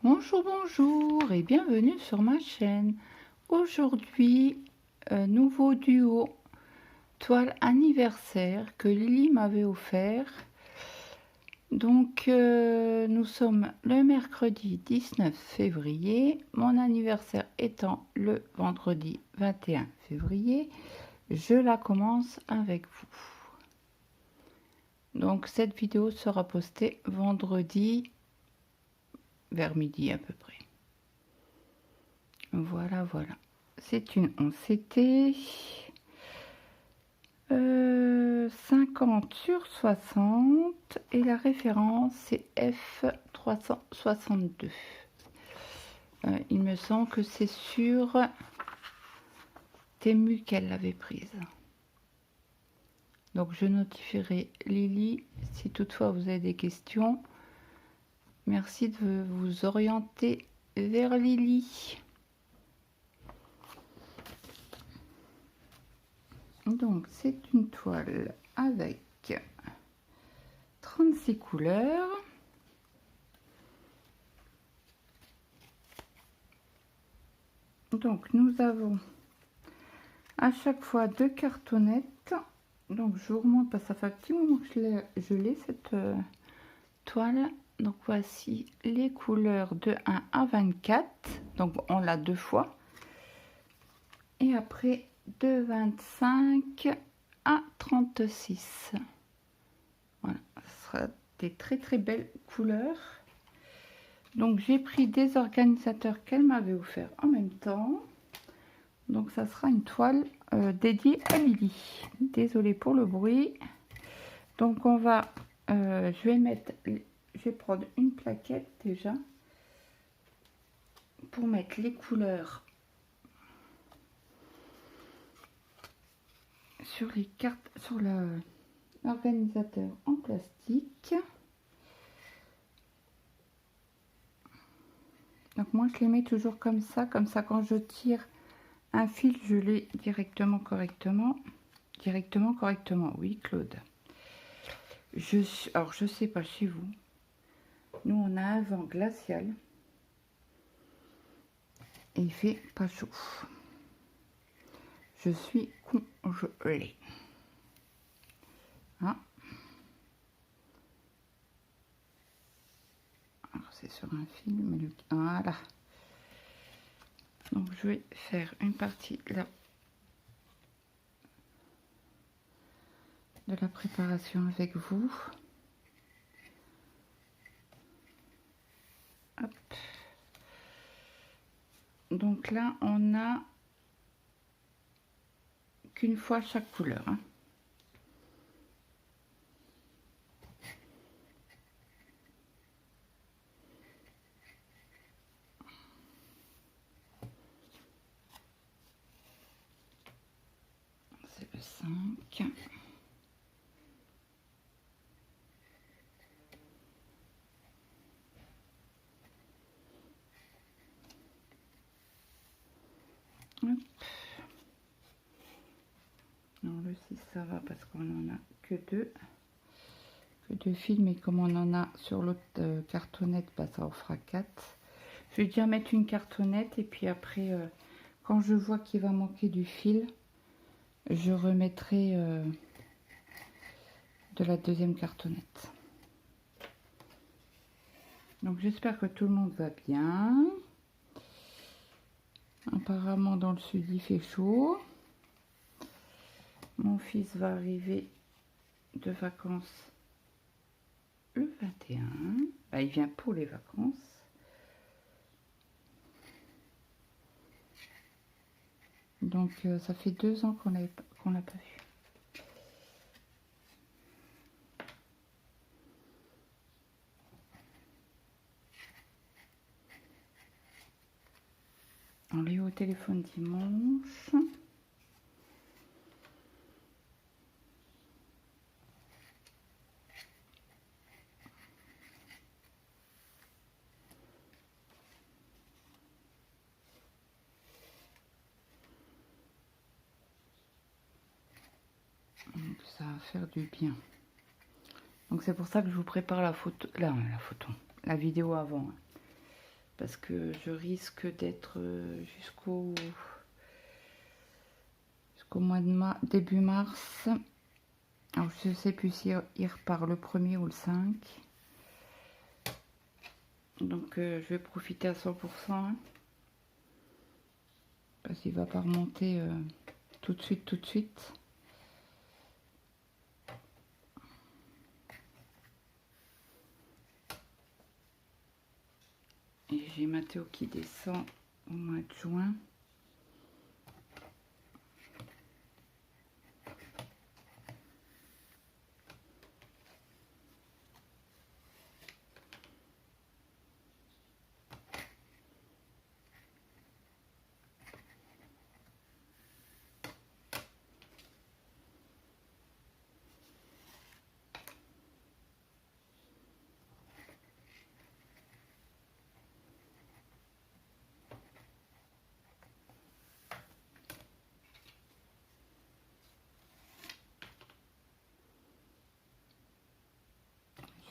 Bonjour, bonjour et bienvenue sur ma chaîne. Aujourd'hui, nouveau duo toile anniversaire que Lily m'avait offert. Donc, nous sommes le mercredi 19 février, mon anniversaire étant le vendredi 21 février. Je la commence avec vous. Donc, cette vidéo sera postée vendredi vers midi à peu près. Voilà. C'est une 11CT 50 sur 60 et la référence c'est F362. Il me semble que c'est sur Temu qu'elle l'avait prise. Donc je notifierai Lily si toutefois vous avez des questions. Merci de vous orienter vers Lily. Donc c'est une toile avec 36 couleurs. Donc nous avons à chaque fois 2 cartonnettes. Donc je vous remonte parce que ça fait un petit moment que je l'ai cette toile. Donc voici les couleurs de 1 à 24. Donc on l'a 2 fois. Et après de 25 à 36. Voilà, ce sera des très belles couleurs. Donc j'ai pris des organisateurs qu'elle m'avait offert en même temps. Donc ça sera une toile dédiée à Lily. Désolée pour le bruit. Donc on va, je vais prendre une plaquette déjà pour mettre les couleurs sur les cartes, sur l'organisateur en plastique. Donc moi je les mets toujours comme ça quand je tire un fil je l'ai directement correctement, oui Claude. Alors je sais pas chez vous, nous on a un vent glacial et il fait pas chaud. Je suis congelée. Ah. Alors c'est sur un film, voilà. Donc je vais faire une partie là de la préparation avec vous. Hop. Donc là on a qu'une fois chaque couleur. Hein. C'est le 5. Hop. Non, le 6 ça va parce qu'on en a que deux fils, mais comme on en a sur l'autre cartonnette, bah, ça en fera 4. Je vais déjà mettre une cartonnette et puis après, quand je vois qu'il va manquer du fil, je remettrai de la deuxième cartonnette. Donc j'espère que tout le monde va bien. Apparemment dans le sud il fait chaud. Mon fils va arriver de vacances le 21. Bah, il vient pour les vacances. Donc ça fait 2 ans qu'on l'a pas vu. On l'a eu au téléphone dimanche. Donc ça va faire du bien. Donc c'est pour ça que je vous prépare la vidéo avant. parce que je risque d'être jusqu'au mois de début mars. Alors je sais plus si il repart le 1er ou le 5. Donc je vais profiter à 100%, hein, parce qu'il va pas remonter tout de suite. Et j'ai Mathéo qui descend au mois de juin.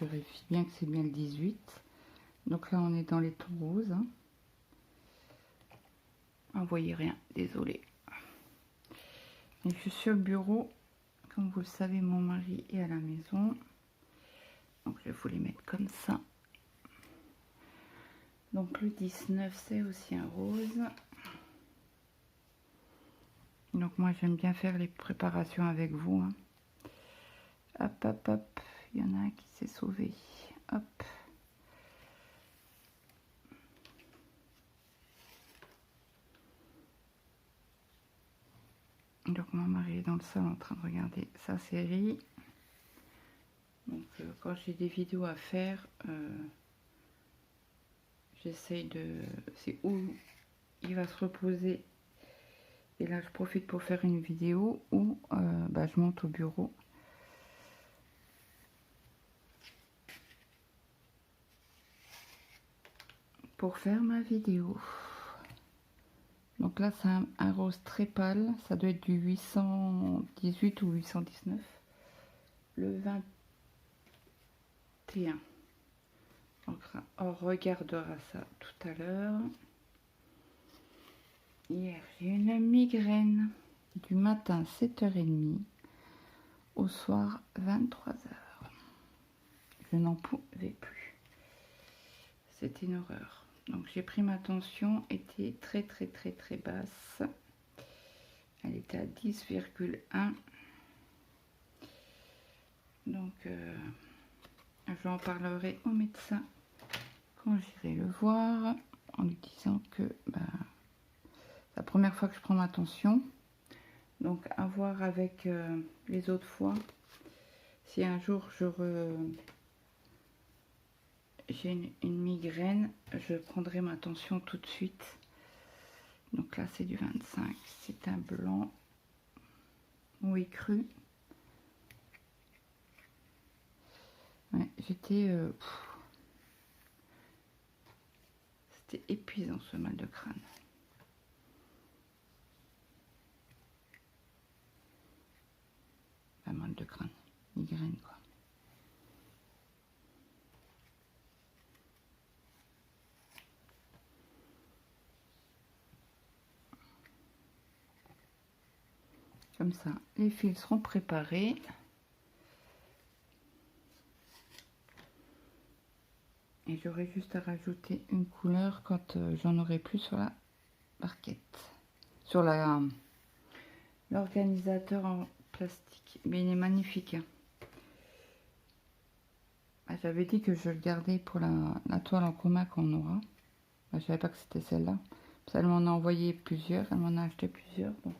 Je vérifie bien que c'est bien le 18. Donc là, on est dans les tons roses. Hein. Ah, vous voyez rien, désolé. Et je suis sur le bureau. Comme vous le savez, mon mari est à la maison. Donc je vais vous les mettre comme ça. Donc le 19, c'est aussi un rose. Donc moi, j'aime bien faire les préparations avec vous. Hein. Hop, hop, hop. Il y en a un qui s'est sauvé. Hop. Donc mon mari est dans le salon en train de regarder sa série. Donc quand j'ai des vidéos à faire, j'essaye de... C'est où il va se reposer. Et là je profite pour faire une vidéo où je monte au bureau. Pour faire ma vidéo. Donc là c'est un rose très pâle. Ça doit être du 818 ou 819. Le 21. Donc, on regardera ça tout à l'heure. Hier, j'ai eu une migraine du matin 7h30 au soir 23h. Je n'en pouvais plus. C'était une horreur. Donc j'ai pris ma tension, était très basse. Elle était à 10,1. Donc j'en parlerai au médecin quand j'irai le voir, en lui disant que c'est la première fois que je prends ma tension. Donc à voir avec les autres fois. Si un jour j'ai une migraine, je prendrai ma tension tout de suite. Donc là c'est du 25. C'est un blanc. Oui, cru. Ouais, j'étais... c'était épuisant ce mal de crâne. Pas mal de crâne. Migraine quoi. Comme ça, les fils seront préparés. Et j'aurai juste à rajouter une couleur quand j'en aurai plus sur la barquette. Sur l'organisateur en plastique. Mais il est magnifique. Hein. J'avais dit que je le gardais pour la toile en commun qu'on aura. Je savais pas que c'était celle-là. Elle m'en a envoyé plusieurs. Elle m'en a acheté plusieurs. Donc...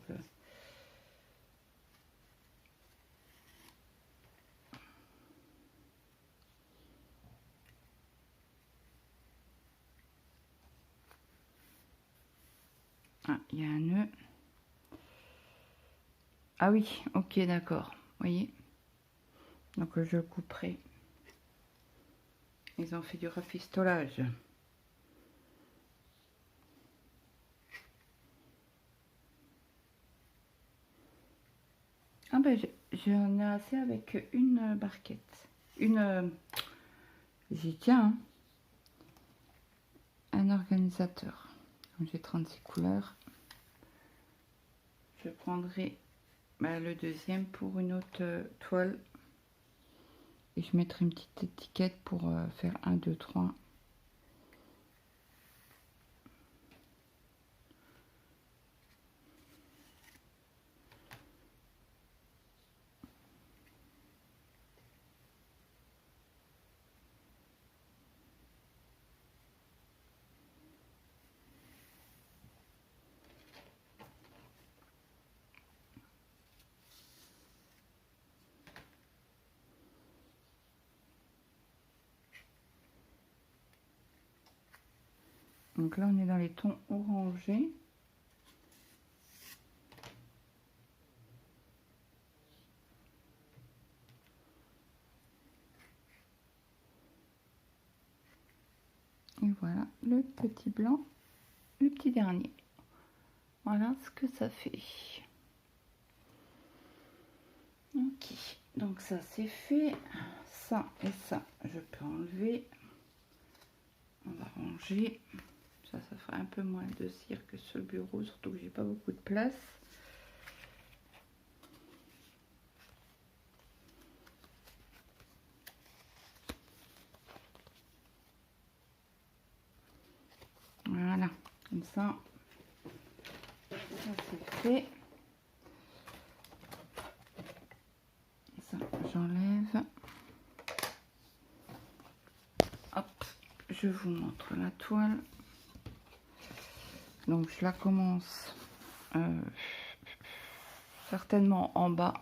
Ah, il y a un nœud. Ah oui, ok, d'accord. Vous voyez. Donc je couperai. Ils ont fait du rafistolage. Ah ben j'en ai assez avec une barquette. J'y tiens. Hein. organisateur. Comme j'ai 36 couleurs, je prendrai le deuxième pour une autre toile. Et je mettrai une petite étiquette pour faire 1, 2, 3. Donc là, on est dans les tons orangés. Et voilà le petit blanc, le petit dernier. Voilà ce que ça fait. Ok, donc ça c'est fait. Ça et ça, je peux enlever. On va ranger. Ça fera un peu moins de cire que sur le bureau, surtout que j'ai pas beaucoup de place. Voilà, comme ça c'est fait. Ça, j'enlève. Hop, je vous montre la toile. Donc je la commence certainement en bas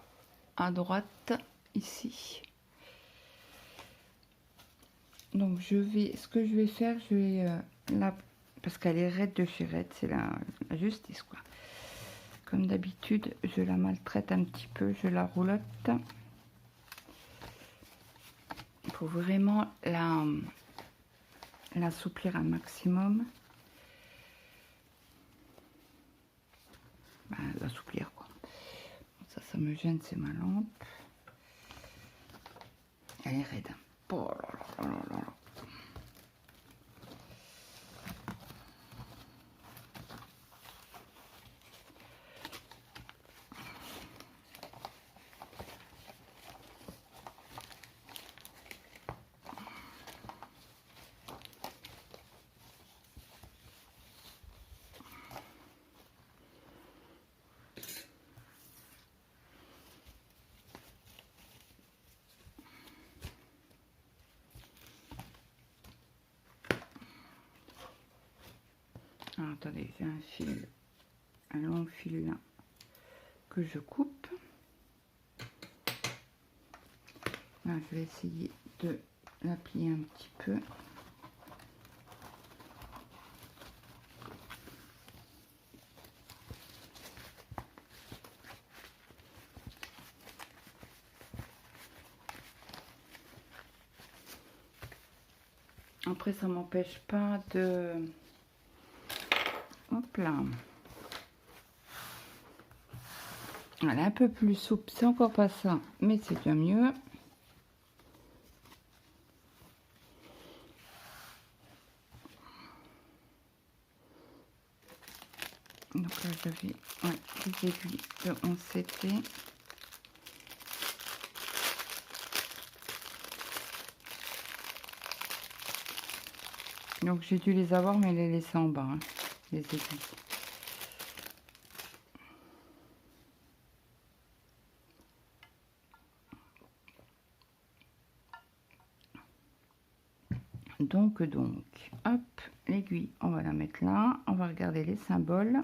à droite ici. Donc ce que je vais faire, je vais parce qu'elle est raide de chez Raide, c'est la justice quoi. Comme d'habitude, je la maltraite un petit peu, je la roulotte. Il faut vraiment l'assouplir un maximum. L'assouplir quoi. Ça me gêne, c'est ma lampe. Elle est raide. Oh là là là là là. Alors, attendez, j'ai un long fil là que je coupe. Là, je vais essayer de la plier un petit peu. Après, ça m'empêche pas de... Hop là. Elle est un peu plus souple, c'est encore pas ça, mais c'est bien mieux. Donc là, j'avais des aiguilles de 11 CT. Donc j'ai dû les avoir, mais les laisser en bas, hein, les aiguilles. Donc, hop, l'aiguille, on va la mettre là. On va regarder les symboles.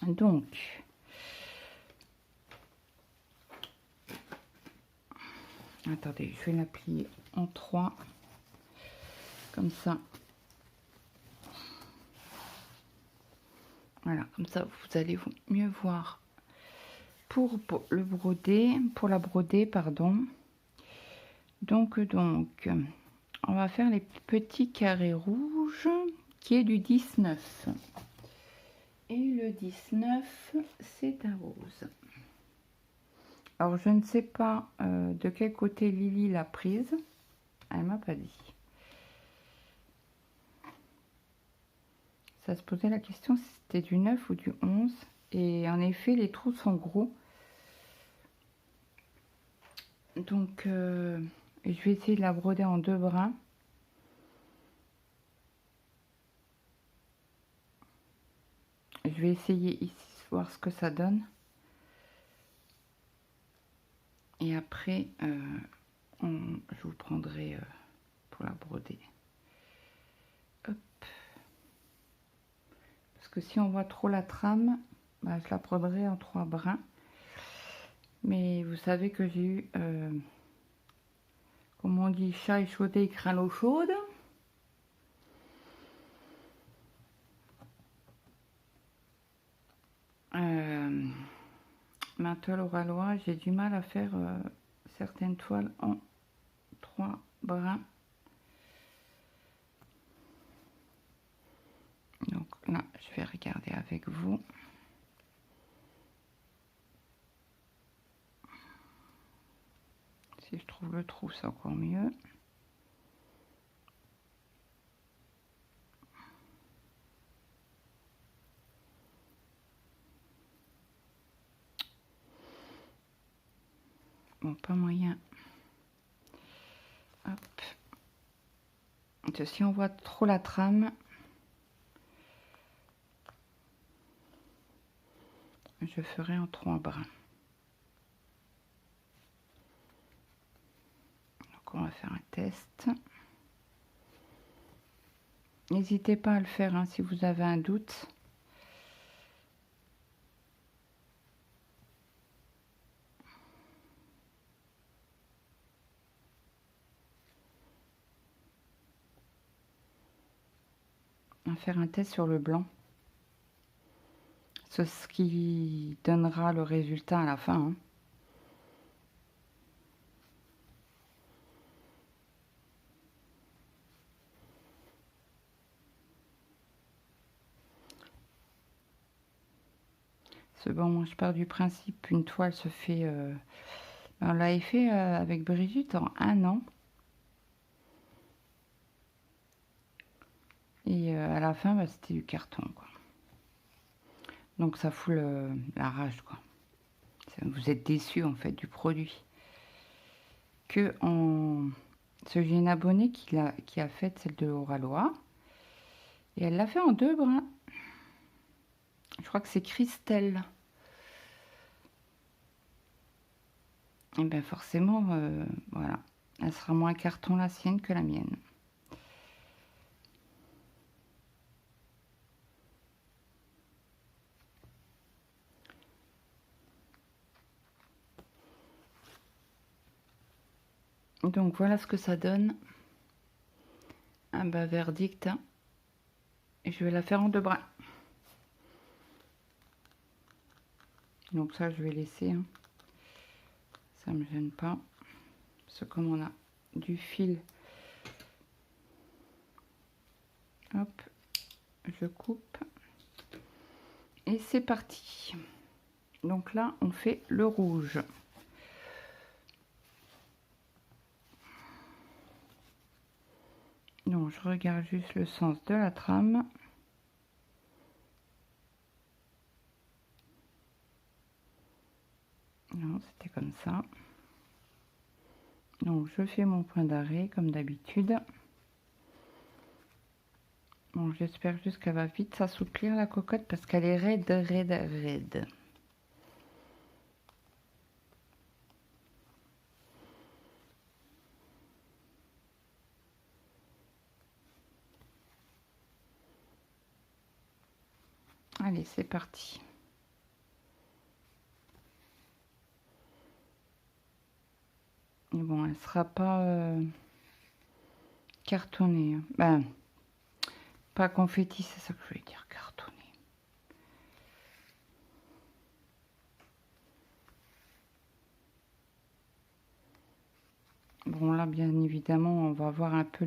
Donc, attendez, je vais la plier en 3. Comme ça. Voilà, comme ça, vous allez mieux voir pour le broder, pour la broder, pardon. Donc, on va faire les petits carrés rouges qui est du 19. Et le 19, c'est un rose. Alors, je ne sais pas de quel côté Lily l'a prise. Elle m'a pas dit. Ça se posait la question si c'était du 9 ou du 11. Et en effet, les trous sont gros. Donc, je vais essayer de la broder en 2 brins. Je vais essayer ici, voir ce que ça donne. Et après, je vous prendrai pour la broder. Hop. Parce que si on voit trop la trame, bah, je la broderai en 3 brins. Mais vous savez que j'ai eu, comme on dit, chat échaudé, il craint l'eau chaude. Ma toile Oralois, j'ai du mal à faire certaines toiles en 3 brins. Donc là, je vais regarder avec vous. Si je trouve le trou, c'est encore mieux. Bon, pas moyen. Hop. Si on voit trop la trame, je ferai en 3 brins. Donc on va faire un test. N'hésitez pas à le faire hein, si vous avez un doute. On va faire un test sur le blanc. C'est ce qui donnera le résultat à la fin. Hein. C'est bon, moi je pars du principe qu'une toile se fait... on l'avait fait avec Brigitte en 1 an. Et à la fin, bah, c'était du carton, quoi. Donc ça fout la rage, quoi. Vous êtes déçus, en fait, du produit. J'ai une abonnée qui a fait celle de Oralois. Et elle l'a fait en 2 brins. Je crois que c'est Christelle. Et bien forcément, voilà. Elle sera moins carton la sienne que la mienne. Donc voilà ce que ça donne. Ah bah verdict. Hein. Et je vais la faire en 2 brins. Donc ça je vais laisser. Hein. Ça me gêne pas. Parce que comme on a du fil. Hop. Je coupe. Et c'est parti. Donc là on fait le rouge. Donc je regarde juste le sens de la trame. Non, c'était comme ça. Donc je fais mon point d'arrêt comme d'habitude. Bon, j'espère juste qu'elle va vite s'assouplir la cocotte parce qu'elle est raide, raide, raide. Allez, c'est parti. Et bon, elle sera pas cartonnée. Hein. Ben, pas confetti, c'est ça que je voulais dire, cartonné. Bon, là, bien évidemment, on va voir un peu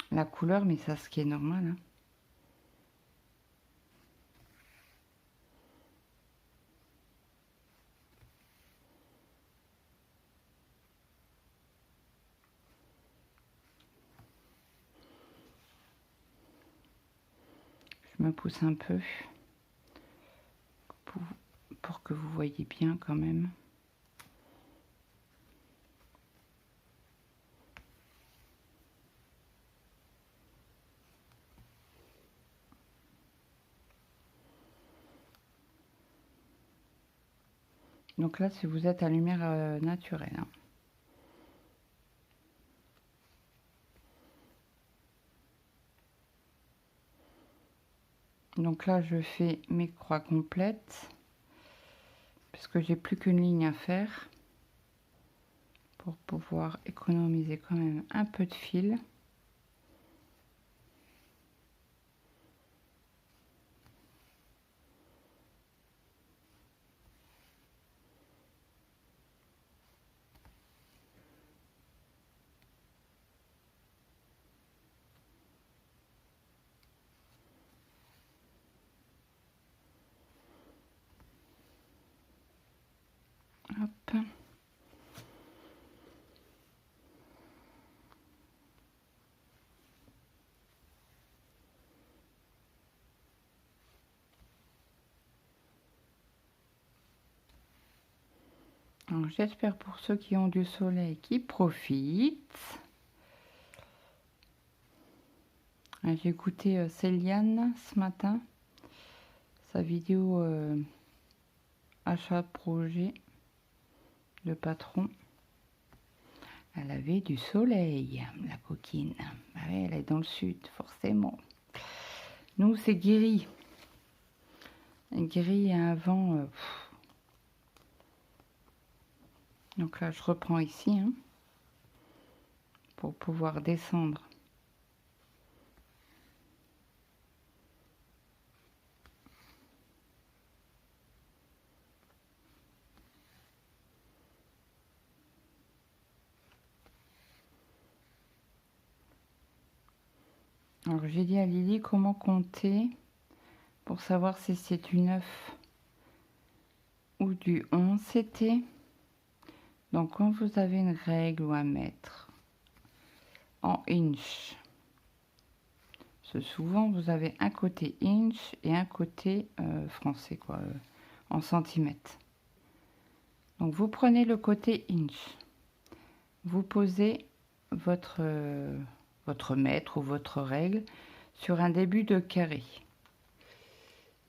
la couleur, mais ça, ce qui est normal. Hein. Je me pousse un peu pour que vous voyez bien quand même. Donc là, si vous êtes à lumière naturelle. Hein. Donc là, je fais mes croix complètes. Parce que j'ai plus qu'une ligne à faire. Pour pouvoir économiser quand même un peu de fil. Hop. J'espère pour ceux qui ont du soleil qui profitent. J'ai écouté Céliane ce matin, sa vidéo achat projet de patron. Elle avait du soleil, la coquine. Ah ouais, elle est dans le sud, forcément. Nous, c'est gris. Gris et un vent. Donc là, je reprends ici hein, pour pouvoir descendre. Alors, j'ai dit à Lily comment compter pour savoir si c'est du 9 ou du 11 CT. Donc, quand vous avez une règle ou un mètre en inch, souvent vous avez un côté inch et un côté français, quoi, en centimètres. Donc, vous prenez le côté inch, vous posez votre mètre ou votre règle sur un début de carré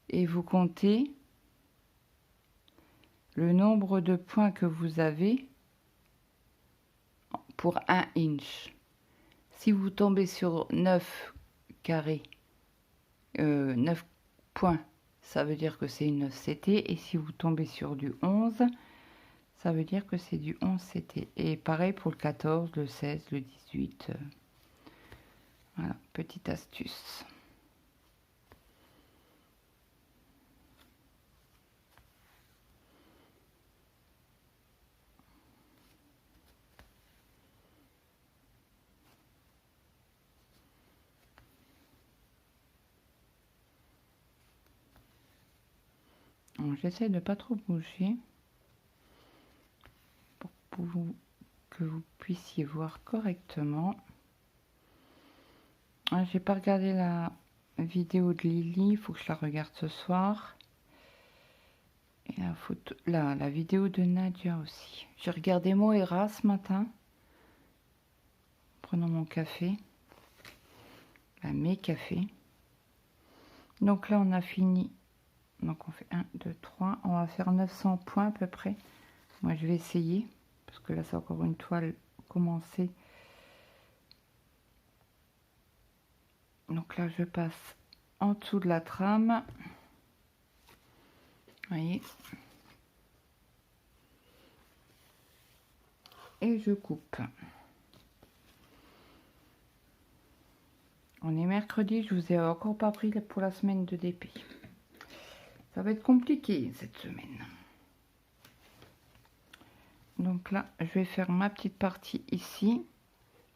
et vous comptez le nombre de points que vous avez pour 1 inch. Si vous tombez sur 9 carrés, 9 points, ça veut dire que c'est une 9 CT. Et si vous tombez sur du 11, ça veut dire que c'est du 11 CT. Et pareil pour le 14, le 16, le 18. Voilà, petite astuce. J'essaie de pas trop bouger pour que vous puissiez voir correctement. J'ai pas regardé la vidéo de Lily, il faut que je la regarde ce soir. Et la photo, la vidéo de Nadia aussi. J'ai regardé Moira ce matin, prenant mon café, mes cafés. Donc là on a fini. Donc on fait 1, 2, 3. On va faire 900 points à peu près. Moi je vais essayer. Parce que là c'est encore une toile commencée. Donc là je passe en dessous de la trame. Vous voyez. Et je coupe. On est mercredi, je vous ai encore pas pris pour la semaine de DP. Ça va être compliqué cette semaine. Donc là, je vais faire ma petite partie ici.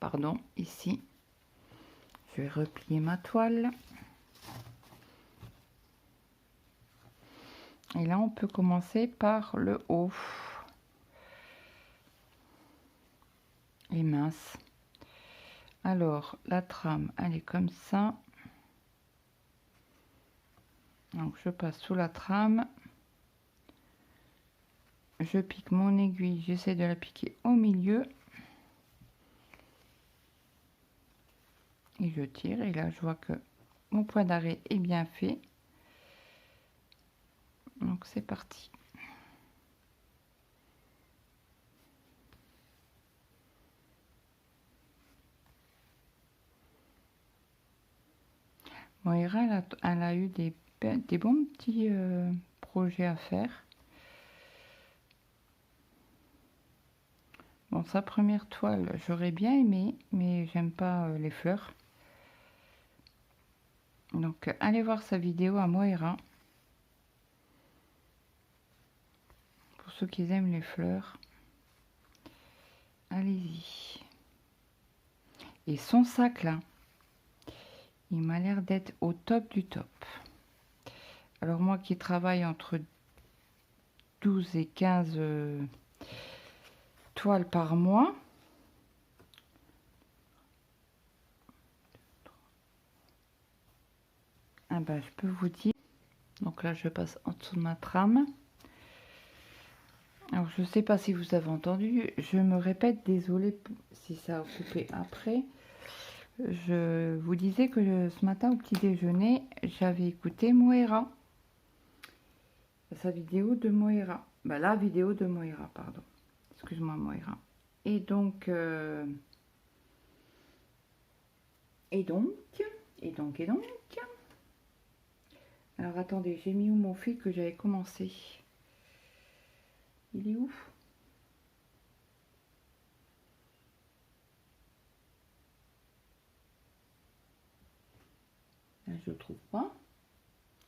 Pardon, ici. Je vais replier ma toile. Et là, on peut commencer par le haut. Et mince. Alors, la trame, elle est comme ça. Donc je passe sous la trame, je pique mon aiguille, j'essaie de la piquer au milieu et je tire, et là je vois que mon point d'arrêt est bien fait. Donc c'est parti. Moira, elle a eu des bons petits projets à faire. Bon, sa première toile, j'aurais bien aimé, mais j'aime pas les fleurs. Donc, allez voir sa vidéo à Moira. Pour ceux qui aiment les fleurs, allez-y. Et son sac, là, il m'a l'air d'être au top du top. Alors, moi qui travaille entre 12 et 15 toiles par mois, ah ben, je peux vous dire. Donc là, je passe en dessous de ma trame. Alors, je ne sais pas si vous avez entendu, je me répète, désolé si ça a coupé après. Je vous disais que ce matin au petit déjeuner, j'avais écouté Moira. Sa vidéo de Moira. Ben, la vidéo de Moira, pardon. Excuse-moi, Moira. Et donc, alors, attendez, j'ai mis où mon fil que j'avais commencé? Il est où? Là, je le trouve pas.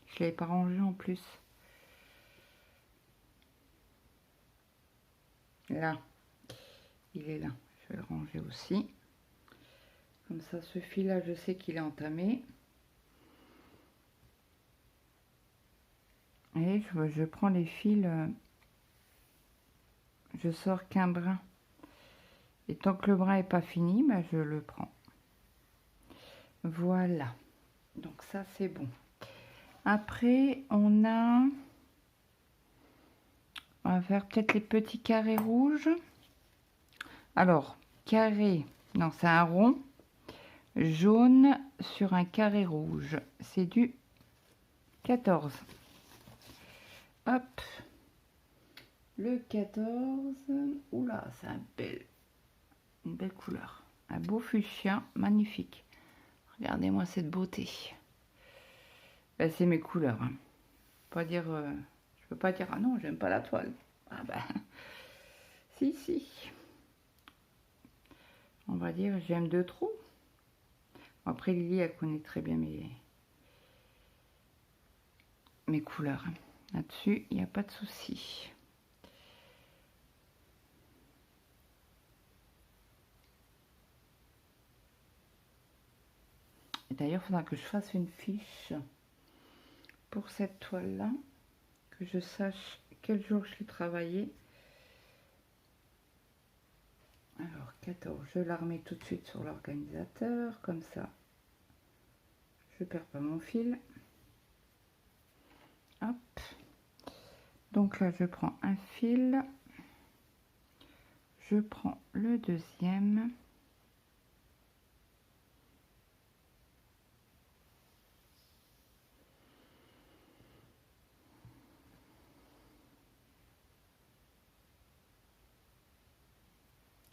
Je l'avais pas rangé en plus. Là, il est là. Je vais le ranger aussi. Comme ça, ce fil-là, je sais qu'il est entamé. Et je prends les fils, je sors qu'un brin. Et tant que le brin n'est pas fini, ben je le prends. Voilà. Donc ça, c'est bon. Après, on va faire peut-être les petits carrés rouges. Alors, carré, non, c'est un rond jaune sur un carré rouge. C'est du 14. Hop. Le 14. Oula, c'est une belle couleur. Un beau fuchsia, magnifique. Regardez-moi cette beauté. Ben, c'est mes couleurs. Hein. Pas dire, je peux pas dire, ah non, j'aime pas la toile. Ah ben, si, si. On va dire, j'aime de trop. Après, Lily, elle connaît très bien mes couleurs. Là-dessus, il n'y a pas de souci. D'ailleurs, il faudra que je fasse une fiche pour cette toile-là, que je sache quel jour je l'ai travaillé. Alors, 14, je la remets tout de suite sur l'organisateur, comme ça, je perds pas mon fil. Hop. Donc là, je prends un fil, je prends le deuxième.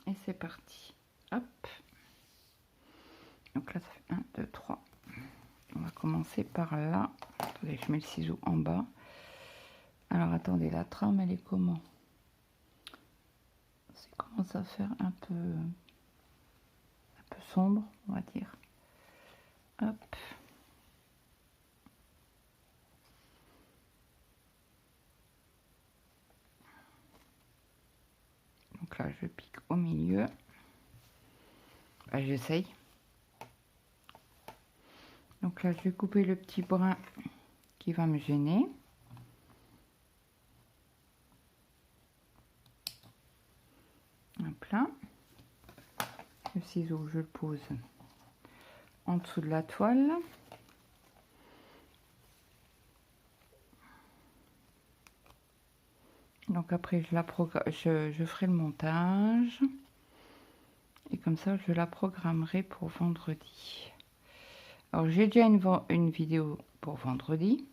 Et c'est parti. Hop. Donc là, ça fait 1, 2, 3. On va commencer par là. Attendez, je mets le ciseau en bas. Alors, attendez, la trame, elle est comment? Ça commence à faire un peu sombre, on va dire. Hop. Donc là, je pique au milieu. J'essaye. Donc là, je vais couper le petit brin qui va me gêner. Hop là. Le ciseau, je le pose en dessous de la toile. Donc après, je ferai le montage. Et comme ça, je la programmerai pour vendredi. Alors, j'ai déjà une vidéo pour vendredi.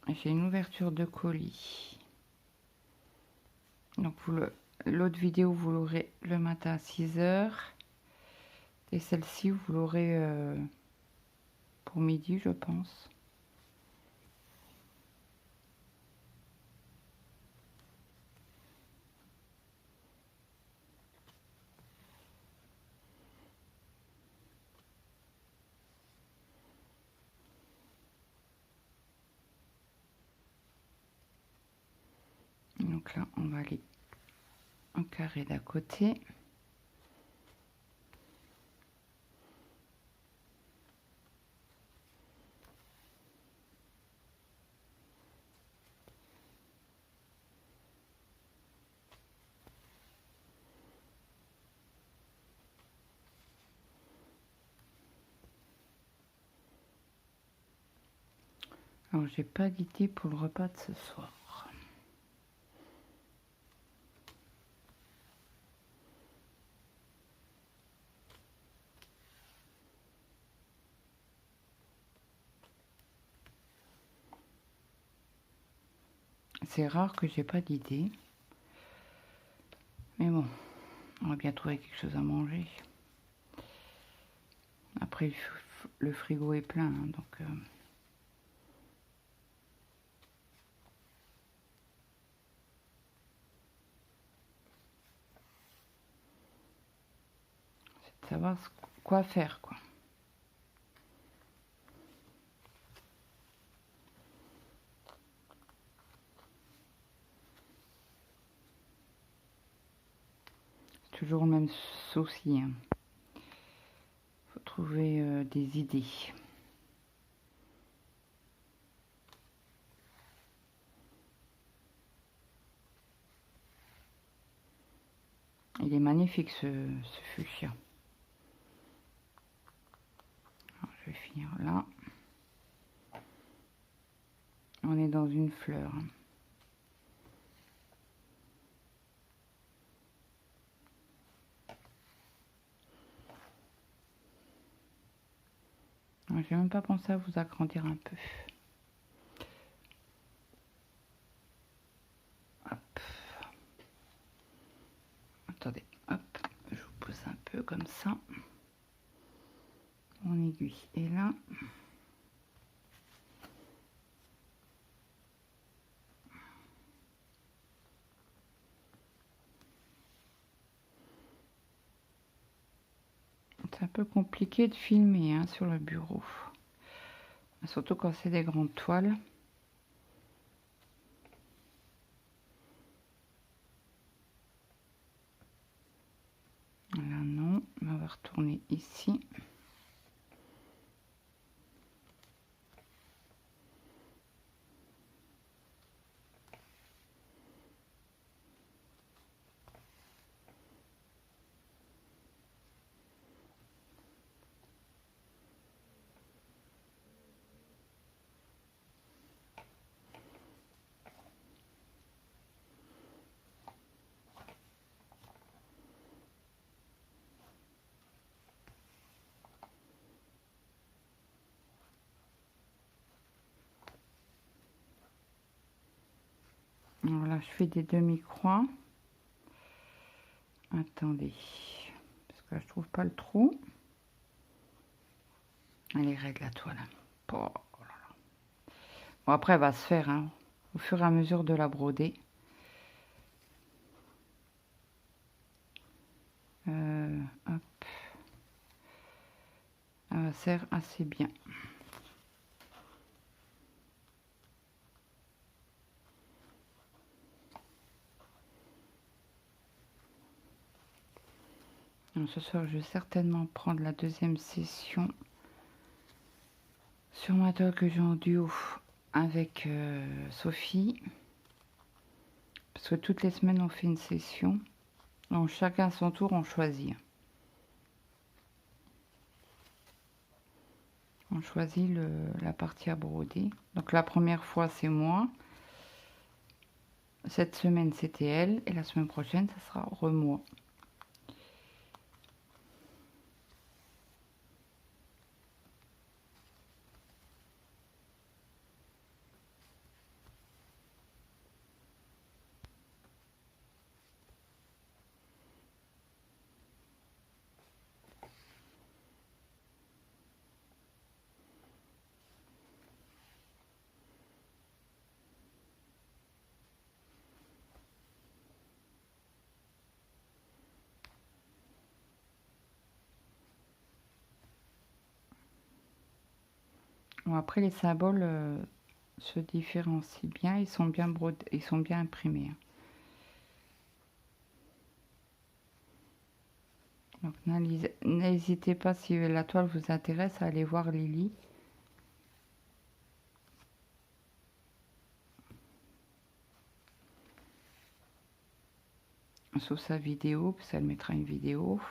J'ai une ouverture de colis. Donc, l'autre vidéo, vous l'aurez le matin à 6 h. Et celle-ci, vous l'aurez pour midi, je pense. Donc là, on va aller en carré d'à côté. Alors, j'ai pas d'idée pour le repas de ce soir. C'est rare que j'ai pas d'idée. Mais bon, on va bien trouver quelque chose à manger. Après, le frigo est plein, hein, donc... c'est de savoir quoi faire, quoi. C'est toujours le même souci, hein. Faut trouver des idées. Il est magnifique ce fuchsia. Alors, je vais finir là. On est dans une fleur. J'ai même pas pensé à vous agrandir un peu. Hop. Attendez, hop, je vous pose un peu comme ça. Mon aiguille est là. C'est un peu compliqué de filmer, hein, sur le bureau. Surtout quand c'est des grandes toiles. Là non, on va retourner ici. Alors là, je fais des demi-croix. Attendez, parce que là, je trouve pas le trou. Elle est raide la toile. Oh là là. Bon, après, elle va se faire, hein, au fur et à mesure de la broder. Hop. Elle sert assez bien. Donc, ce soir, je vais certainement prendre la deuxième session sur ma toile que j'ai en duo avec Sophie. Parce que toutes les semaines, on fait une session. Donc, chacun à son tour, on choisit. On choisit la partie à broder. Donc la première fois c'est moi. Cette semaine c'était elle. Et la semaine prochaine ça sera moi. Bon, après les symboles se différencient bien. Ils sont bien brodés, ils sont bien imprimés. Donc n'hésitez pas, si la toile vous intéresse, à aller voir Lily. Sous sa vidéo, parce qu'elle mettra une vidéo.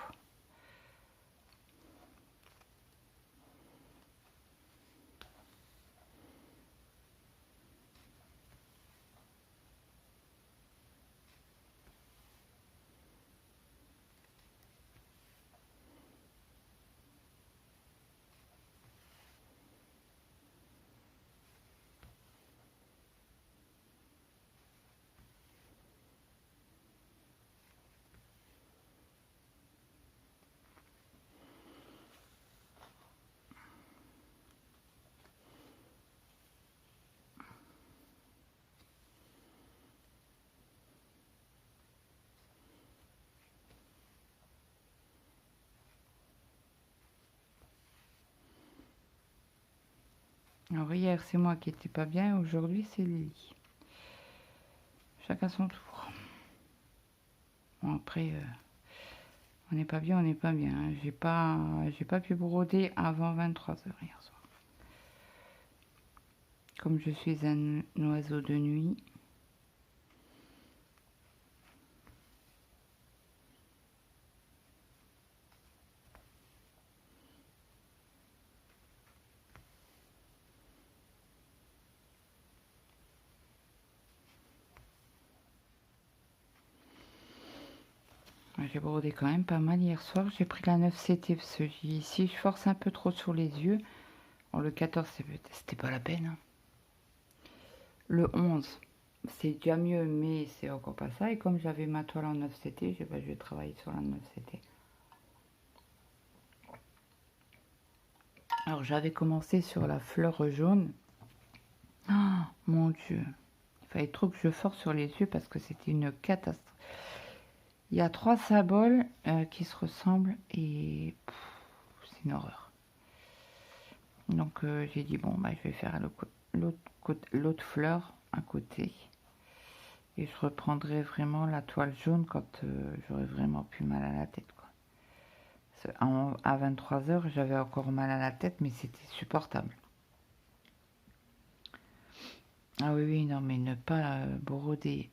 Alors hier c'est moi qui n'étais pas bien, aujourd'hui c'est Lily. Chacun son tour. Bon après, on n'est pas bien, on n'est pas bien. Hein. J'ai pas pu broder avant 23 h hier soir. Comme je suis un oiseau de nuit. J'ai brodé quand même pas mal hier soir. J'ai pris la 9CT parce que si je force un peu trop sur les yeux, bon, le 14 c'était pas la peine. Hein. Le 11 c'est déjà mieux, mais c'est encore pas ça. Et comme j'avais ma toile en 9CT, je vais travailler sur la 9CT. Alors j'avais commencé sur la fleur jaune. Oh mon Dieu, il fallait trop que je force sur les yeux parce que c'était une catastrophe. Il y a 3 symboles qui se ressemblent et c'est une horreur. Donc j'ai dit bon bah je vais faire l'autre fleur à côté et je reprendrai vraiment la toile jaune quand j'aurai vraiment plus mal à la tête quoi. À 23 h j'avais encore mal à la tête mais c'était supportable. Ah oui oui non mais ne pas broder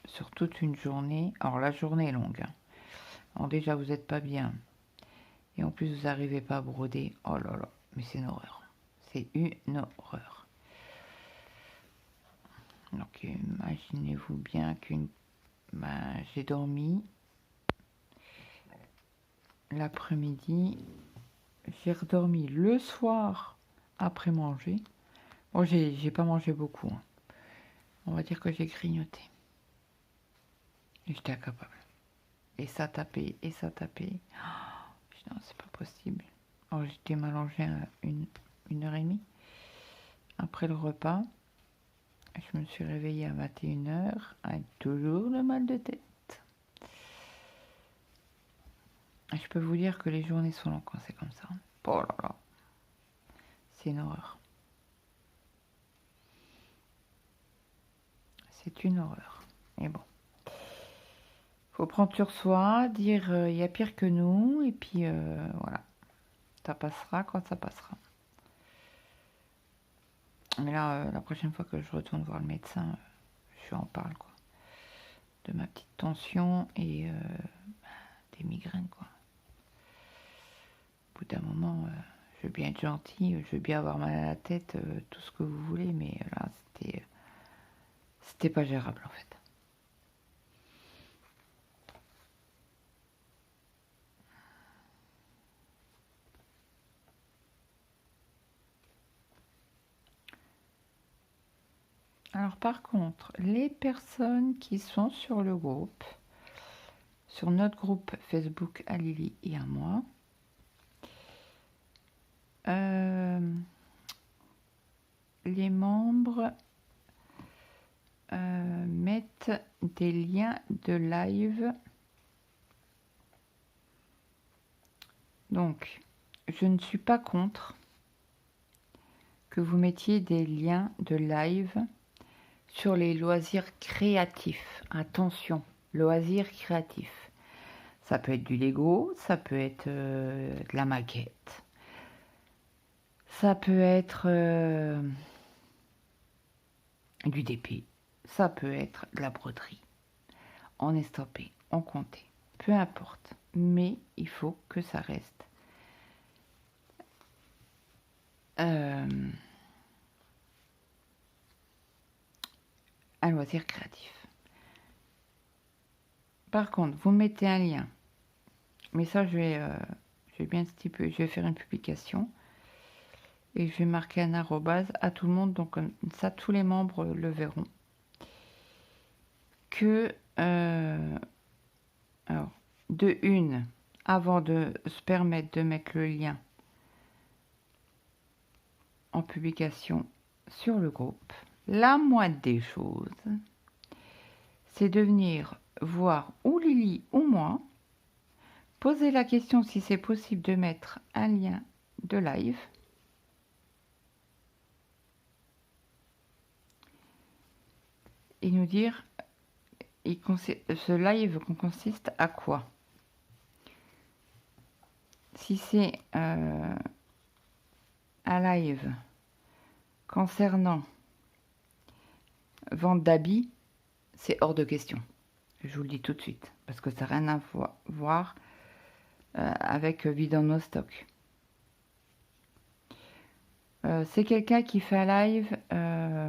sur toute une journée. Alors la journée est longue. Hein. Alors déjà vous n'êtes pas bien. Et en plus vous n'arrivez pas à broder. Oh là là, mais c'est une horreur. C'est une horreur. Donc imaginez-vous bien j'ai dormi l'après-midi. J'ai redormi le soir après manger. Bon, j'ai pas mangé beaucoup. Hein. On va dire que j'ai grignoté. Et j'étais incapable. Et ça tapait, et ça tapait. Oh, non, c'est pas possible. Alors j'étais m'allonger à 1 h30 après le repas. Je me suis réveillée à 21 h avec toujours le mal de tête. Je peux vous dire que les journées sont longues quand c'est comme ça. Oh là là. C'est une horreur. C'est une horreur. Mais bon. Faut prendre sur soi, dire il y a pire que nous, et puis voilà. Ça passera quand ça passera. Mais là, la prochaine fois que je retourne voir le médecin, je lui en parle, quoi. De ma petite tension et des migraines, quoi. Au bout d'un moment, je veux bien être gentil, je veux bien avoir mal à la tête, tout ce que vous voulez, mais là, c'était pas gérable en fait. Alors par contre, les personnes qui sont sur le groupe, sur notre groupe Facebook à Lily et à moi, les membres mettent des liens de live. Donc, je ne suis pas contre que vous mettiez des liens de live sur les loisirs créatifs. Attention, loisirs créatifs. Ça peut être du Lego, ça peut être de la maquette, ça peut être du DP, ça peut être de la broderie, en estampé, en comté, peu importe. Mais il faut que ça reste un loisir créatif. Par contre, vous mettez un lien, mais ça je vais bien stipuler, je vais faire une publication et je vais marquer un arrobase à tout le monde, donc comme ça tous les membres le verront. Que alors, de une, avant de se permettre de mettre le lien en publication sur le groupe, la moindre des choses, c'est de venir voir ou Lily ou moi, poser la question si c'est possible de mettre un lien de live et nous dire ce live consiste à quoi. Si c'est un live concernant vente d'habits, c'est hors de question. Je vous le dis tout de suite, parce que ça n'a rien à voir avec vide dans nos stocks. C'est quelqu'un qui fait un live,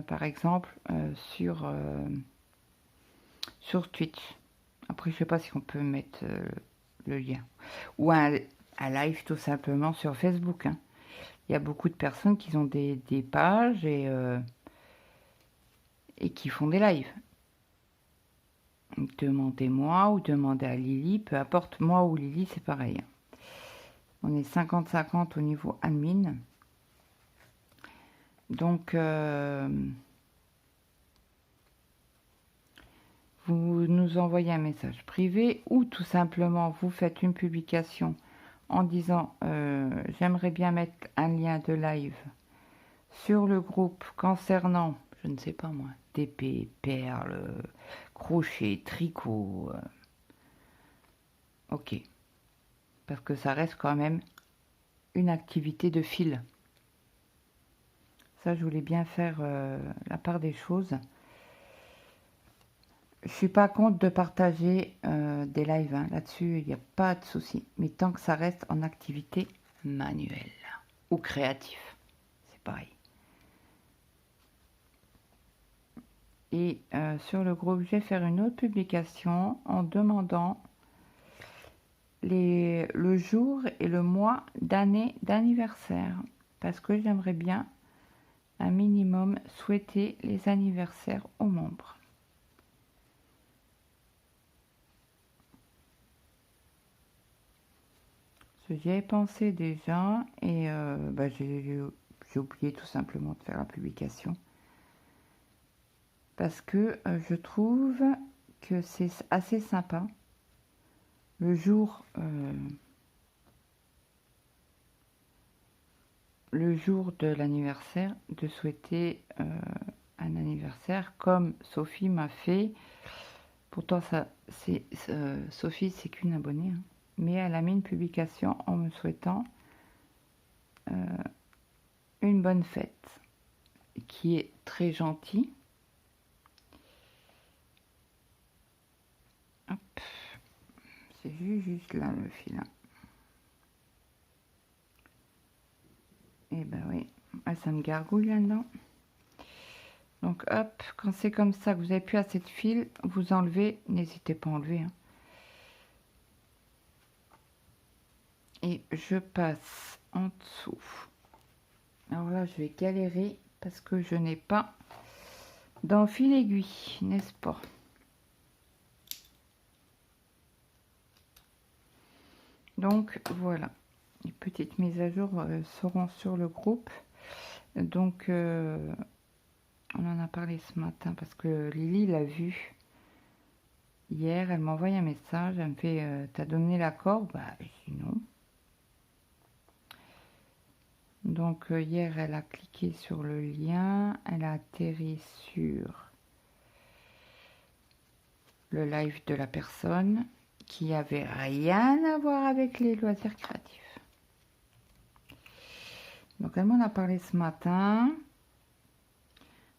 par exemple, sur Twitch. Après, je sais pas si on peut mettre le lien. Ou un live tout simplement sur Facebook. Hein. Il y a beaucoup de personnes qui ont des pages et qui font des lives. Demandez-moi ou demandez à Lily, peu importe, moi ou Lily, c'est pareil. On est 50-50 au niveau admin. Donc, vous nous envoyez un message privé ou tout simplement vous faites une publication en disant j'aimerais bien mettre un lien de live sur le groupe concernant, je ne sais pas moi, d'épée, perles, crochet, tricot. Ok. Parce que ça reste quand même une activité de fil. Ça, je voulais bien faire la part des choses. Je suis pas contre de partager des lives hein. Là-dessus, il n'y a pas de souci. Mais tant que ça reste en activité manuelle ou créatif, c'est pareil. Et sur le groupe, je vais faire une autre publication en demandant le jour et le mois d'année d'anniversaire. Parce que j'aimerais bien un minimum souhaiter les anniversaires aux membres. J'y avais pensé déjà et j'ai oublié tout simplement de faire la publication. Parce que je trouve que c'est assez sympa le jour de l'anniversaire de souhaiter un anniversaire comme Sophie m'a fait. Pourtant Sophie c'est qu'une abonnée hein. Mais elle a mis une publication en me souhaitant une bonne fête qui est très gentille. Hop. C'est juste là le fil. Ah, ça me gargouille là-dedans. Donc hop, quand c'est comme ça que vous n'avez plus assez de fil, vous enlevez, n'hésitez pas à enlever, hein. Et je passe en dessous. Alors là, je vais galérer parce que je n'ai pas d'enfil aiguille, n'est-ce pas? Donc voilà, les petites mises à jour seront sur le groupe. Donc on en a parlé ce matin parce que Lily l'a vu hier. Elle m'a envoyé un message, elle me fait t'as donné l'accord? Bah sinon. Donc hier elle a cliqué sur le lien, elle a atterri sur le live de la personne qui avait rien à voir avec les loisirs créatifs. Donc elle m'en a parlé ce matin.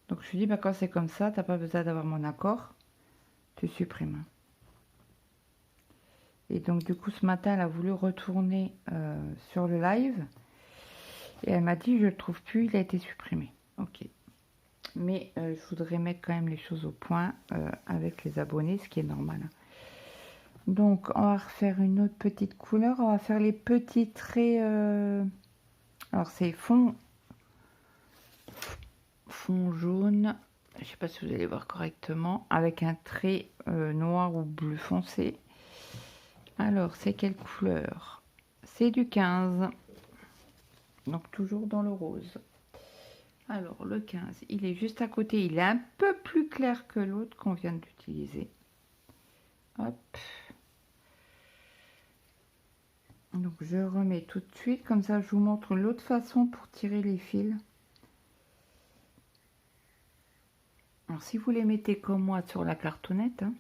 Donc je lui dis bah quand c'est comme ça, t'as pas besoin d'avoir mon accord, tu supprimes. Et donc du coup ce matin elle a voulu retourner sur le live et elle m'a dit je le trouve plus, il a été supprimé. Ok. Mais je voudrais mettre quand même les choses au point avec les abonnés, ce qui est normal. Donc on va refaire une autre petite couleur, on va faire les petits traits. Alors c'est fond jaune, je sais pas si vous allez voir correctement, avec un trait noir ou bleu foncé. Alors c'est quelle couleur? C'est du 15, donc toujours dans le rose. Alors le 15, il est juste à côté, il est un peu plus clair que l'autre qu'on vient d'utiliser. Hop. Donc je remets tout de suite, comme ça je vous montre l'autre façon pour tirer les fils. Alors si vous les mettez comme moi sur la cartonnette, hein,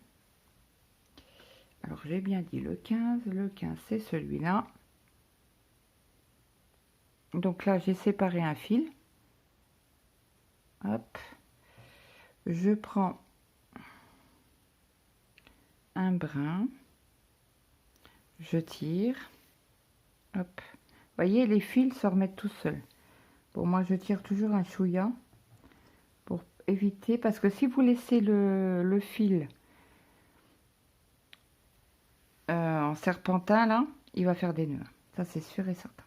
alors j'ai bien dit le 15 c'est celui-là. Donc là j'ai séparé un fil. Hop. Je prends un brin, je tire. Hop. Vous voyez, les fils se remettent tout seuls. Bon, moi je tire toujours un chouïa pour éviter, parce que si vous laissez le fil en serpentin là, il va faire des nœuds. Ça c'est sûr et certain.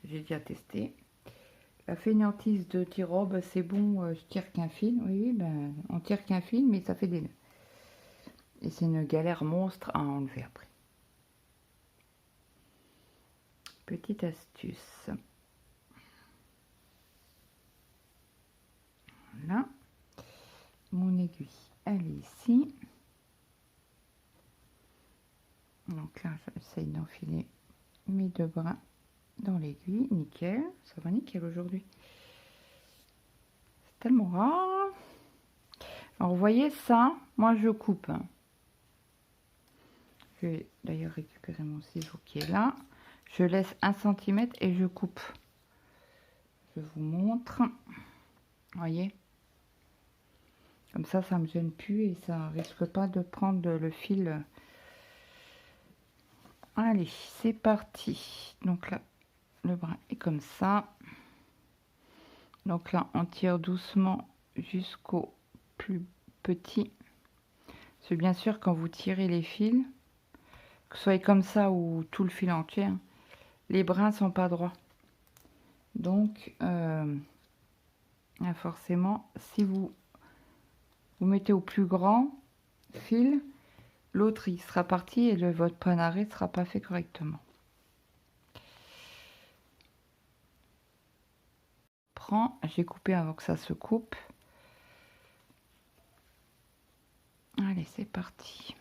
J'ai déjà testé. La fainéantise de tirobe, c'est bon, je tire qu'un fil. Oui, ben on tire qu'un fil, mais ça fait des nœuds. Et c'est une galère monstre à enlever après. Petite astuce. Voilà. Mon aiguille, elle est ici. Donc là, j'essaye d'enfiler mes deux brins dans l'aiguille. Nickel. Ça va nickel aujourd'hui. C'est tellement rare. Alors, vous voyez ça, moi je coupe. Je vais d'ailleurs récupérer mon ciseau qui est là. Je laisse 1 cm et je coupe. Je vous montre. Voyez, comme ça me gêne plus et ça risque pas de prendre le fil. Allez, c'est parti. Donc là, le brin est comme ça. Donc là, on tire doucement jusqu'au plus petit. C'est bien sûr quand vous tirez les fils, que ce soit comme ça ou tout le fil entier, hein, les brins sont pas droits. Donc forcément, si vous mettez au plus grand fil, l'autre il sera parti et votre point d'arrêt ne sera pas fait correctement. J'ai coupé avant que ça se coupe. Allez, c'est parti.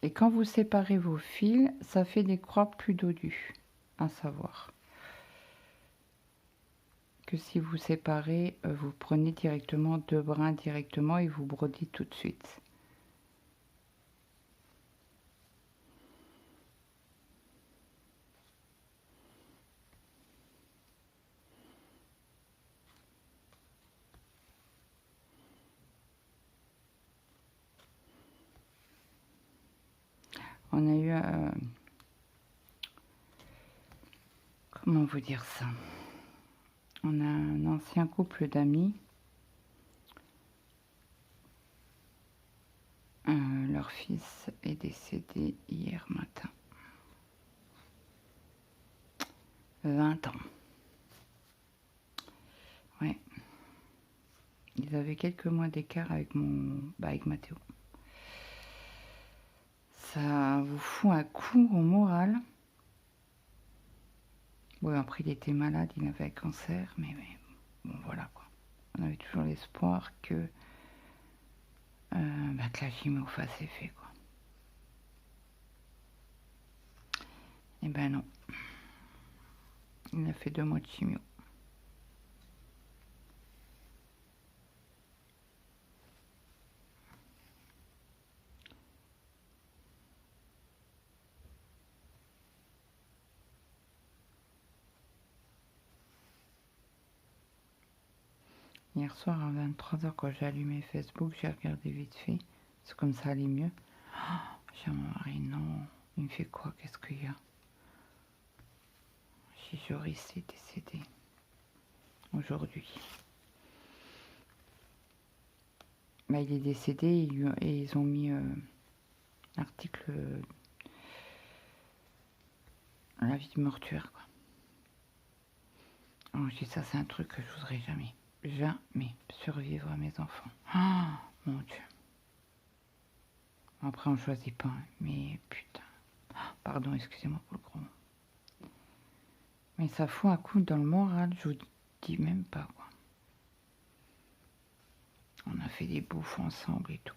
Et quand vous séparez vos fils, ça fait des croix plus dodues, à savoir que si vous séparez, vous prenez directement 2 brins directement et vous brodez tout de suite. On a eu... comment vous dire ça? On a un ancien couple d'amis. Leur fils est décédé hier matin. 20 ans. Ouais. Ils avaient quelques mois d'écart avec avec Mathéo. Ça vous fout un coup au moral. Bon, après il était malade, il avait un cancer, mais bon voilà quoi. On avait toujours l'espoir que la chimio fasse effet quoi. Et ben non. Il a fait 2 mois de chimio. Hier soir à 23 h quand j'ai allumé Facebook, j'ai regardé vite fait. C'est comme ça allait mieux. Oh, j'ai mon mari, non. Il me fait quoi? Qu'est-ce qu'il y a? J'ai Joris est décédé. Aujourd'hui. Bah, il est décédé et ils ont mis l'article la vie de mortuaire quoi. Alors je dis ça c'est un truc que je voudrais jamais survivre à mes enfants. Oh, mon Dieu. Après on choisit pas, mais putain. Pardon, excusez-moi pour le gros mot. Mais ça fout un coup dans le moral, je vous dis même pas quoi. On a fait des bouffes ensemble et tout.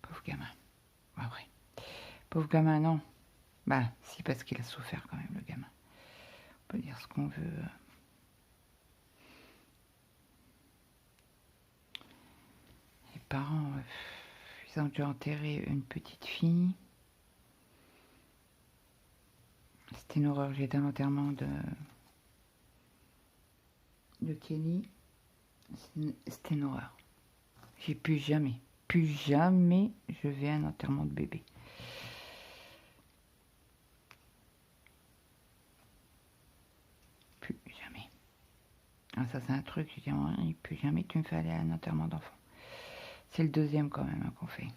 Pauvre gamin. Bah ouais. Pauvre gamin, non. Bah si, parce qu'il a souffert quand même, le gamin. On peut dire ce qu'on veut. Les parents, ils ont dû enterrer une petite fille. C'était une horreur. J'ai été à l'enterrement de Kenny. C'était une horreur. J'ai plus jamais je vais à un enterrement de bébé. Plus jamais. Ah, ça c'est un truc, je dis, plus jamais tu me fais aller à un enterrement d'enfant. C'est le deuxième quand même qu'on fait.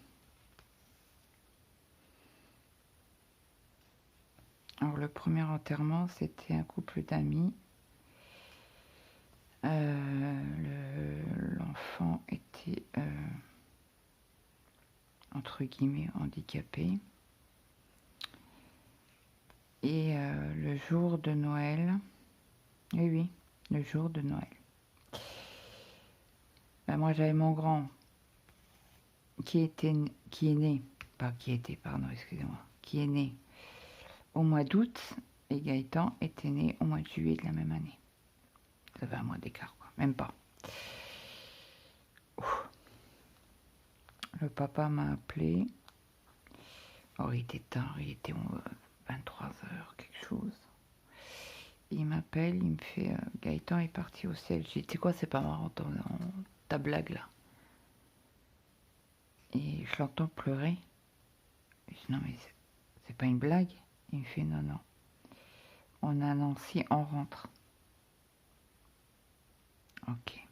Alors le premier enterrement, c'était un couple d'amis. L'enfant était entre guillemets handicapé. Et le jour de Noël, oui, le jour de Noël. Ben, moi j'avais mon grand qui est né au mois d'août et Gaëtan était né au mois de juillet de la même année. Ça fait un mois d'écart, quoi. Même pas. Ouf. Le papa m'a appelé. Oh, il était tard, il était 23 h, quelque chose. Il m'appelle, il me fait Gaëtan est parti au ciel. J'ai dit, tu sais quoi, c'est pas marrant ta blague là. Et je l'entends pleurer. Je dis, non, mais c'est pas une blague. Il me fait, non, non. On a Nancy, on rentre. Ok.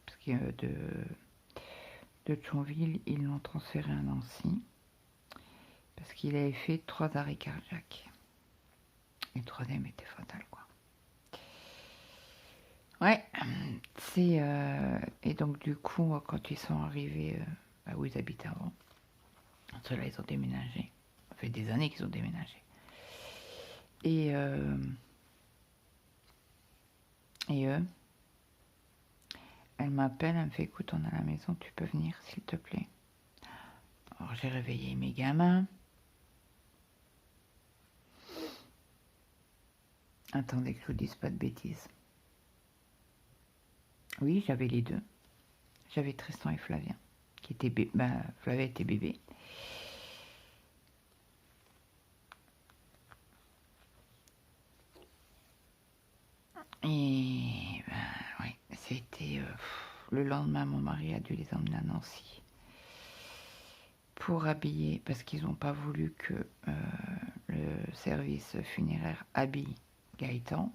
Parce que de Thionville, ils l'ont transféré à Nancy. Parce qu'il avait fait 3 arrêts cardiaques. Et le 3e était fatal, quoi. Ouais, c'est... et donc, du coup, quand ils sont arrivés où ils habitaient avant, ceux-là, ils ont déménagé. Ça fait des années qu'ils ont déménagé. Et eux, elle m'appelle, elle me fait, écoute, on est à la maison, tu peux venir, s'il te plaît. Alors, j'ai réveillé mes gamins. Attendez que je vous dise pas de bêtises. Oui, j'avais les deux. J'avais Tristan et Flavien, qui étaient Flavien était bébé. Et ouais, c'était le lendemain, mon mari a dû les emmener à Nancy pour habiller, parce qu'ils n'ont pas voulu que le service funéraire habille Gaëtan.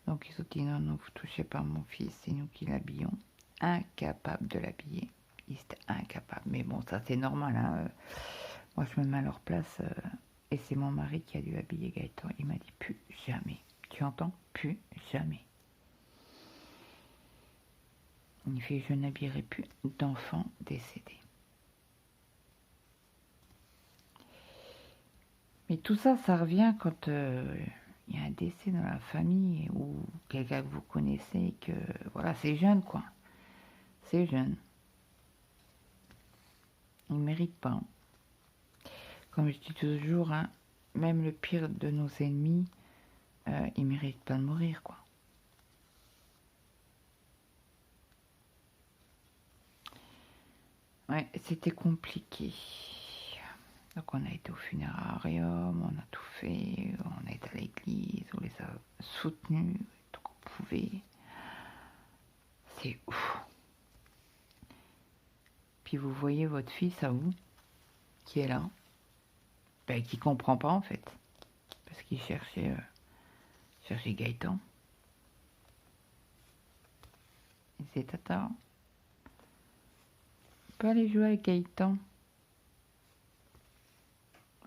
Donc ils ont dit non, non, vous touchez pas mon fils, c'est nous qui l'habillons. Incapable de l'habiller. Ils étaient incapables. Mais bon, ça c'est normal. Hein. Moi je me mets à leur place et c'est mon mari qui a dû habiller Gaëtan. Il m'a dit plus jamais. Tu entends? Plus jamais. Il fait je n'habillerai plus d'enfants décédés. Mais tout ça, ça revient quand il y a un décès dans la famille ou quelqu'un que vous connaissez, que voilà, c'est jeune quoi. C'est jeune. Il ne mérite pas. Comme je dis toujours, hein, même le pire de nos ennemis, il ne mérite pas de mourir quoi. Ouais, c'était compliqué. Donc on a été au funérarium, on a tout fait, on a été à l'église, on les a soutenus, tant qu'on pouvait. C'est ouf. Puis vous voyez votre fils à vous, qui est là, ben, qui comprend pas en fait, parce qu'il cherchait Gaëtan. Il disait tata, on peut aller jouer avec Gaëtan.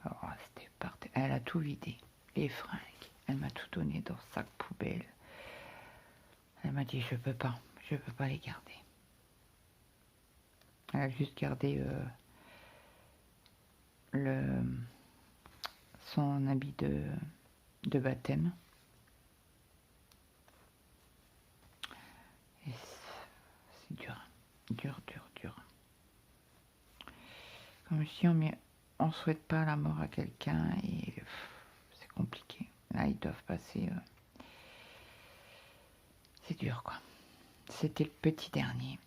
Alors c'était parti, elle a tout vidé, les fringues, elle m'a tout donné dans le sac poubelle. Elle m'a dit je peux pas les garder. Elle a juste gardé son habit de baptême. Et c'est dur, dur. Comme je dis, on ne souhaite pas la mort à quelqu'un et c'est compliqué. Là, ils doivent passer. C'est dur, quoi. C'était le petit dernier.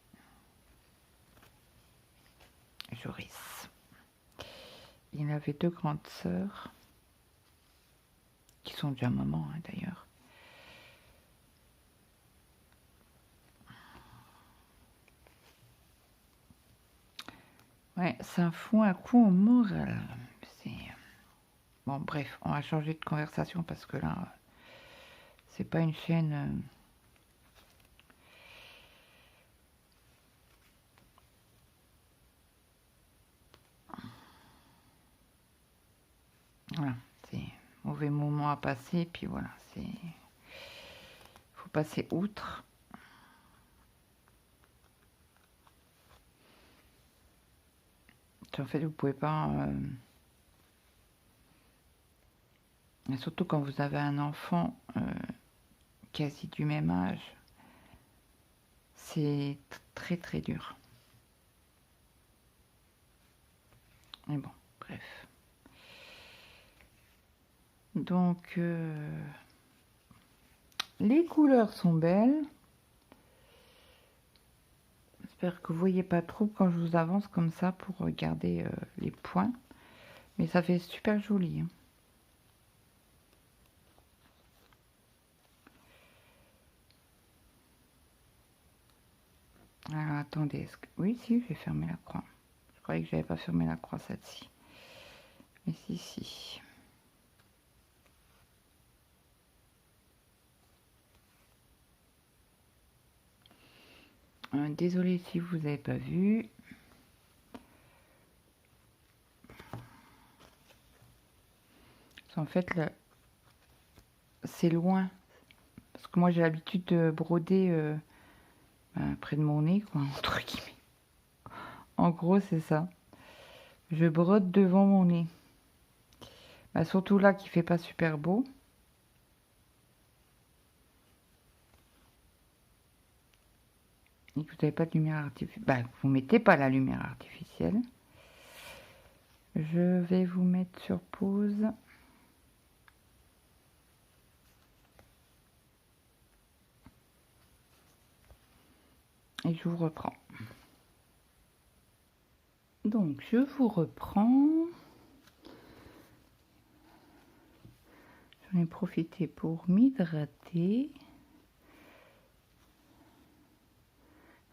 Joris. Il avait 2 grandes sœurs, qui sont déjà maman, hein, d'ailleurs. Ouais, ça fout un coup au moral. Bon, bref, on va changer de conversation parce que là, c'est pas une chaîne... Voilà, c'est mauvais moment à passer, puis voilà, faut passer outre. En fait, vous pouvez pas... surtout quand vous avez un enfant quasi du même âge, c'est très dur. Mais bon, bref. Donc, les couleurs sont belles. J'espère que vous voyez pas trop quand je vous avance comme ça pour regarder les points. Mais ça fait super joli. Hein. Alors, attendez. Oui, si, j'ai fermé la croix. Je croyais que j'avais pas fermé la croix, celle-ci. Mais si. Désolée si vous n'avez pas vu. En fait, là, c'est loin. Parce que moi, j'ai l'habitude de broder près de mon nez, quoi, entre guillemets. En gros, c'est ça. Je brode devant mon nez. Bah, surtout là, qui fait pas super beau. Et que vous n'avez pas de lumière artificielle. Bah, vous mettez pas la lumière artificielle. Je vais vous mettre sur pause. Et je vous reprends. Donc, je vous reprends. J'en ai profité pour m'hydrater.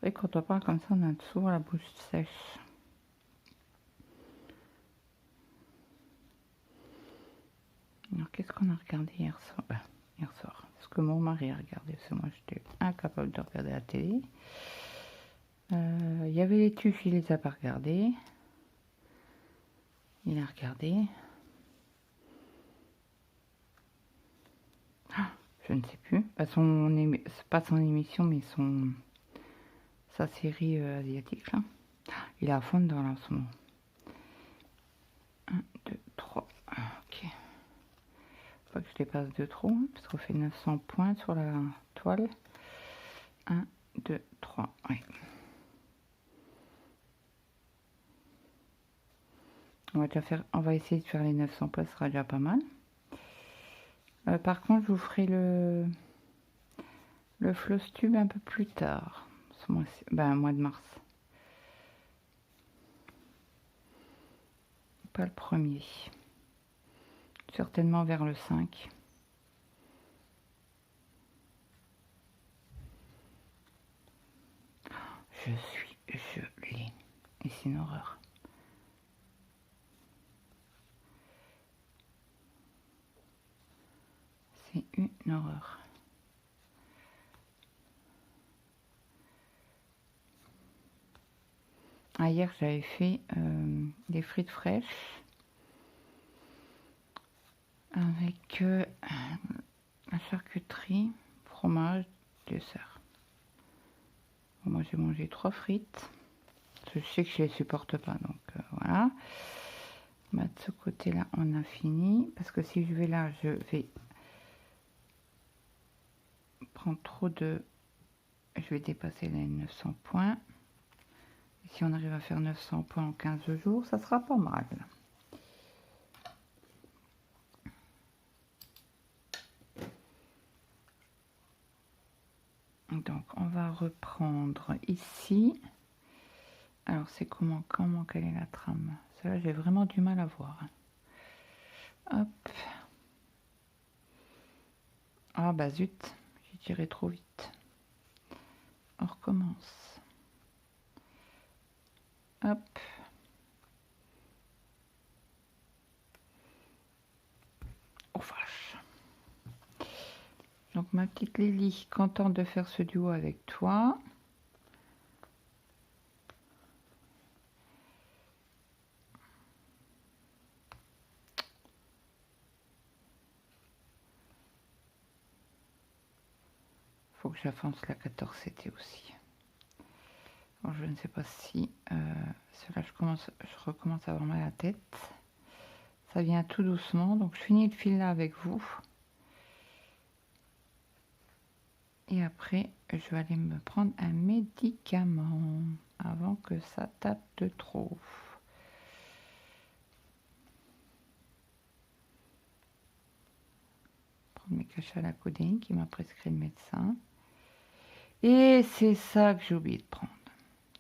Et quand on parle comme ça, on a souvent la bouche sèche. Alors, qu'est-ce qu'on a regardé hier soir? Hier soir, parce que mon mari a regardé, parce que moi j'étais incapable de regarder la télé. Il y avait les tuches, il les a pas regardés. Il a regardé. Ah, je ne sais plus. Pas son émission, mais sa série asiatique là. Il est à fond dedans là en ce moment. 1, 2, 3. Ok. Faut que je dépasse de trop, hein, parce qu'on fait 900 points sur la toile. 1, 2, 3. Oui. On va essayer de faire les 900 points, ce sera déjà pas mal. Par contre, je vous ferai le floss tube un peu plus tard. Ce mois-ci, mois de mars. Pas le premier. Certainement vers le 5. Je suis gelée. Et c'est une horreur. C'est une horreur. Ah, hier, j'avais fait des frites fraîches avec la charcuterie, fromage, dessert. Bon, moi, j'ai mangé 3 frites. Je sais que je les supporte pas, donc voilà. Bah, de ce côté-là, on a fini. Parce que si je vais là, je vais prendre trop de... Je vais dépasser les 900 points. Et si on arrive à faire 900 points en 15 jours, ça sera pas mal. Donc, on va reprendre ici. Alors, c'est comment quelle est la trame? Celle-là, j'ai vraiment du mal à voir. Hop. Ah bah zut, j'ai tiré trop vite. On recommence. Hop. Oh vache. Donc ma petite Lily, contente de faire ce duo avec toi. Faut que j'avance la 14 CT aussi. Bon, je ne sais pas si cela je recommence à avoir mal à la tête. Ça vient tout doucement, donc je finis le fil là avec vous. Et après, je vais aller me prendre un médicament avant que ça tape de trop. Prendre mes cachets à la codéine qui m'a prescrit le médecin. Et c'est ça que j'ai oublié de prendre.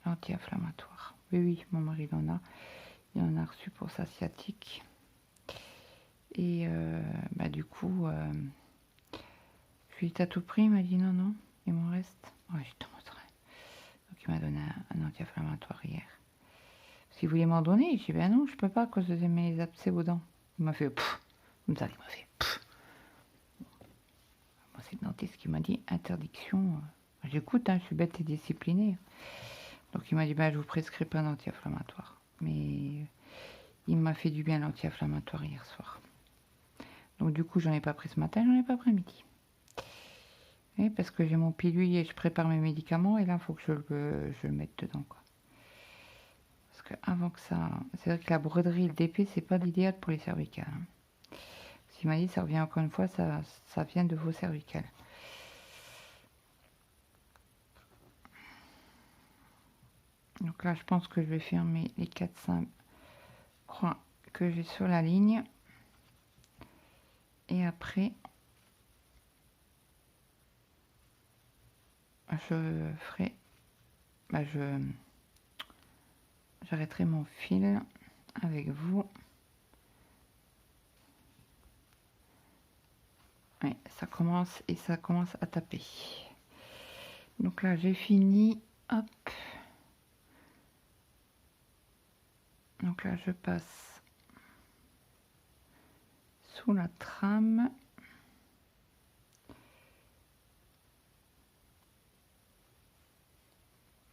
Anti-inflammatoire. Oui, oui, mon mari en a. Il en a reçu pour sa sciatique. Et du coup, je lui ai dit, t'as tout pris? Il m'a dit non, non, il m'en reste. Ouais, je te montrerai. Donc il m'a donné un anti-inflammatoire hier. Parce qu'il voulait m'en donner, j'ai dit ben non, je peux pas à cause de mes abcès aux dents. Il m'a fait pfff, comme ça, il m'a fait pfff. Moi, c'est le dentiste qui m'a dit interdiction. J'écoute, hein, je suis bête et disciplinée. Donc il m'a dit ben je vous prescris pas un anti-inflammatoire. Mais il m'a fait du bien l'anti-inflammatoire hier soir. Donc du coup, j'en ai pas pris ce matin, j'en ai pas pris midi. Et parce que j'ai mon pilule et je prépare mes médicaments et là, il faut que je le mette dedans, quoi. Parce que avant que ça... C'est vrai que la broderie et le DP, c'est pas l'idéal pour les cervicales. Hein. Il m'a dit, ça revient encore une fois, ça vient de vos cervicales. Donc là, je pense que je vais fermer les 4-5 croix que j'ai sur la ligne. Et après, je ferai... j'arrêterai mon fil avec vous. Oui, ça commence à taper. Donc là, j'ai fini Hop. Donc là, je passe sous la trame.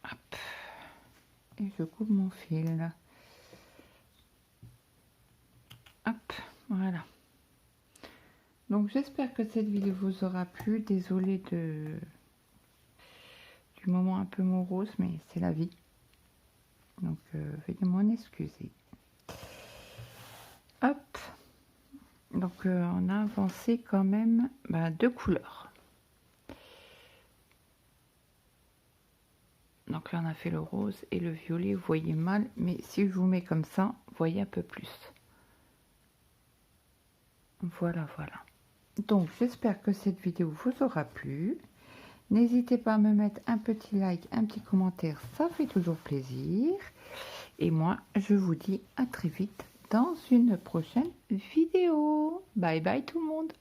Hop. Et je coupe mon fil. Hop, voilà. Donc j'espère que cette vidéo vous aura plu. Désolée du moment un peu morose, mais c'est la vie. Donc veuillez m'en excuser. Hop. Donc on a avancé quand même 2 couleurs. Donc là on a fait le rose et le violet, vous voyez mal, mais si je vous mets comme ça, vous voyez un peu plus. Voilà, voilà. Donc j'espère que cette vidéo vous aura plu. N'hésitez pas à me mettre un petit like, un petit commentaire, ça fait toujours plaisir. Et moi, je vous dis à très vite dans une prochaine vidéo. Bye bye tout le monde.